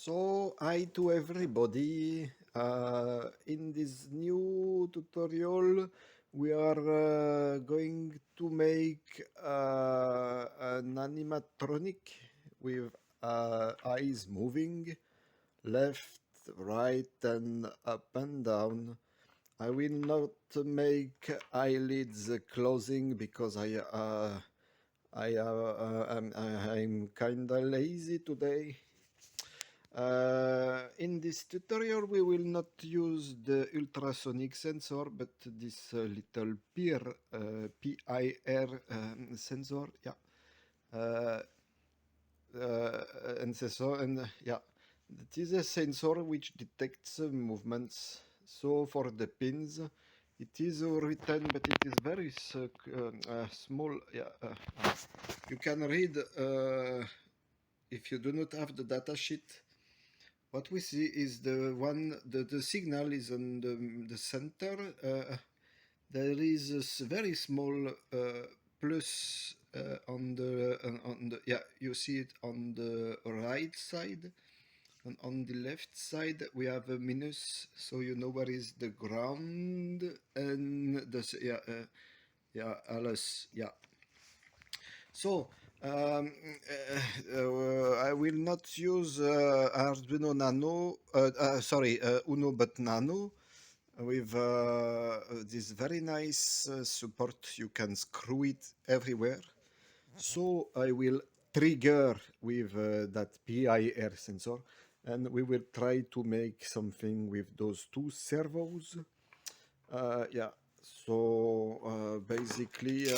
So, hi to everybody. In this new tutorial, we are going to make an animatronic with eyes moving left, right, and up and down. I will not make eyelids closing because I'm kinda lazy today. In this tutorial, we will not use the ultrasonic sensor, but this little PIR, PIR sensor, yeah, uh, and sensor, and yeah, it is a sensor which detects movements. So for the pins, it is written, but it is very small. Yeah, you can read if you do not have the data sheet. What we see is the signal is on the center. There is a very small plus yeah, you see it on the right side, and on the left side we have a minus, so you know where is the ground, and yeah, alles, yeah. So I will not use Arduino Nano, sorry, Uno, but Nano, with this very nice support. You can screw it everywhere. So I will trigger with that PIR sensor, and we will try to make something with those two servos. Yeah, so basically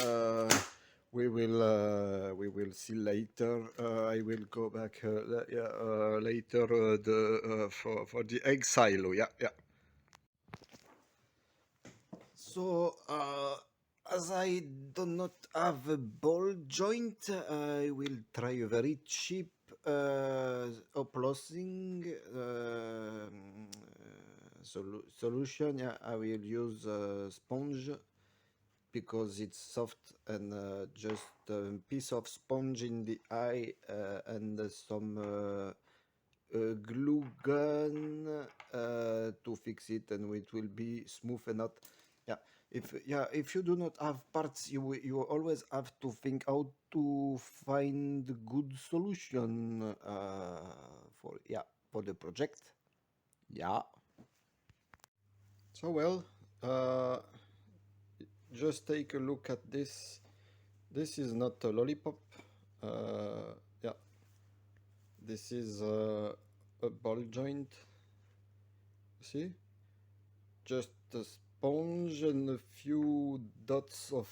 we will see later. I will go back later for the egg silo. Yeah, yeah. So as I do not have a ball joint, I will try a very cheap uplossing solution. Yeah, I will use a sponge because it's soft, and just a piece of sponge in the eye and some glue gun to fix it, and it will be smooth enough. If you do not have parts, you always have to think how to find good solution for the project. Yeah. So well, uh, just take a look at this. This is not a lollipop. Yeah, this is a ball joint. See, just a sponge and a few dots of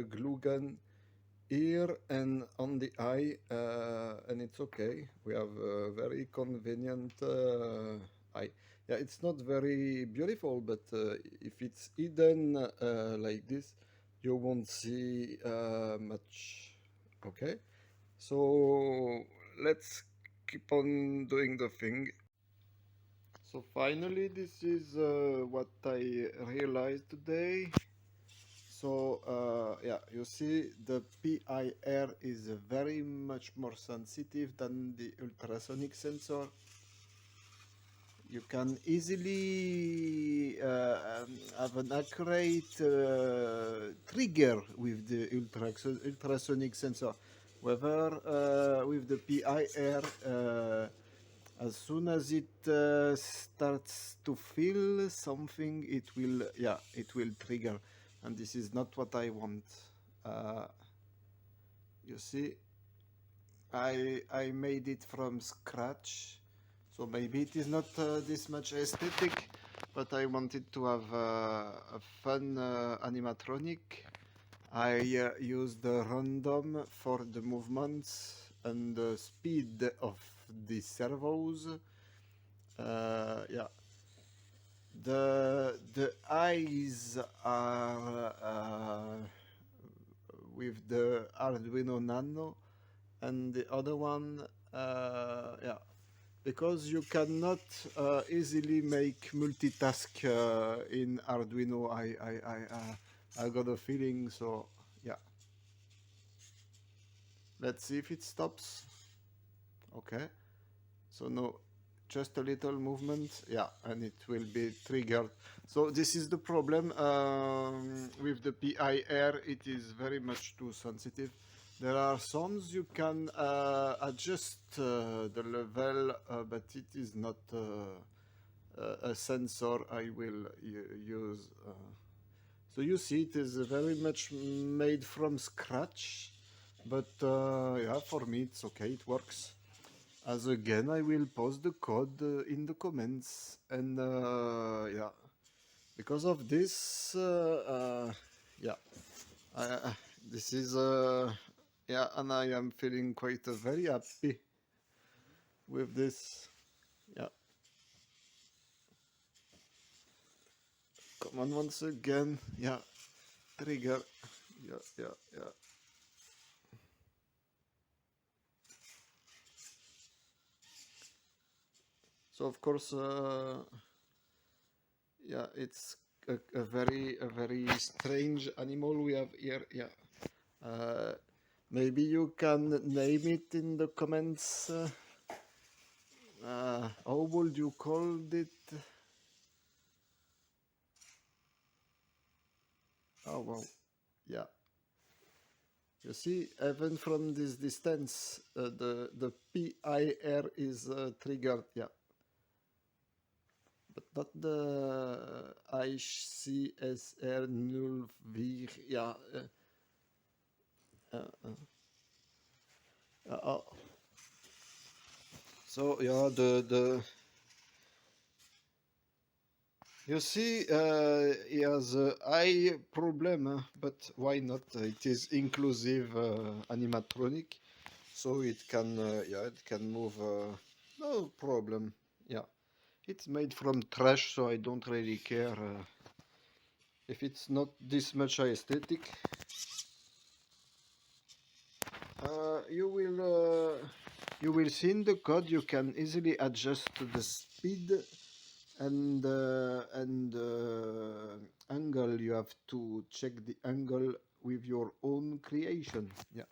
glue gun here and on the eye, and it's okay. We have a very convenient eye. Yeah, it's not very beautiful, but if it's hidden like this, you won't see much. Okay, so let's keep on doing the thing. So finally, this is what I realized today. So yeah, you see the PIR is very much more sensitive than the ultrasonic sensor. You can easily have an accurate trigger with the ultrasonic sensor, whether with the PIR. As soon as it starts to feel something, it will trigger, and this is not what I want. You see, I made it from scratch, so maybe it is not this much aesthetic, but I wanted to have a fun animatronic. I used the random for the movements and the speed of the servos. Yeah, the eyes are with the Arduino Nano, and the other one, yeah, because you cannot easily make multitask in Arduino. I got a feeling, so yeah. Let's see if it stops. Okay, so no, just a little movement, yeah, and it will be triggered. So this is the problem with the PIR. It is very much too sensitive. There are some you can adjust the level, but it is not a sensor I will use. So you see, it is very much made from scratch, but yeah, for me it's okay, it works. As again, I will post the code in the comments, and yeah, because of this, yeah, this is yeah, and I am feeling quite very happy with this. Yeah, come on once again. Yeah, trigger. Yeah, yeah, yeah. So of course, yeah, it's a very strange animal we have here. Yeah. Uh, Maybe you can name it in the comments. How would you call it? Oh well, yeah. You see, even from this distance, the PIR is triggered. Yeah, but not the ICSR 04. Yeah. Uh, uh, uh, so yeah, the you see, he has a eye problem, but why not? It is inclusive animatronic, so it can, yeah, it can move, no problem. Yeah, it's made from trash, so I don't really care if it's not this much aesthetic. You will see in the code. You can easily adjust the speed and angle. You have to check the angle with your own creation. Yeah.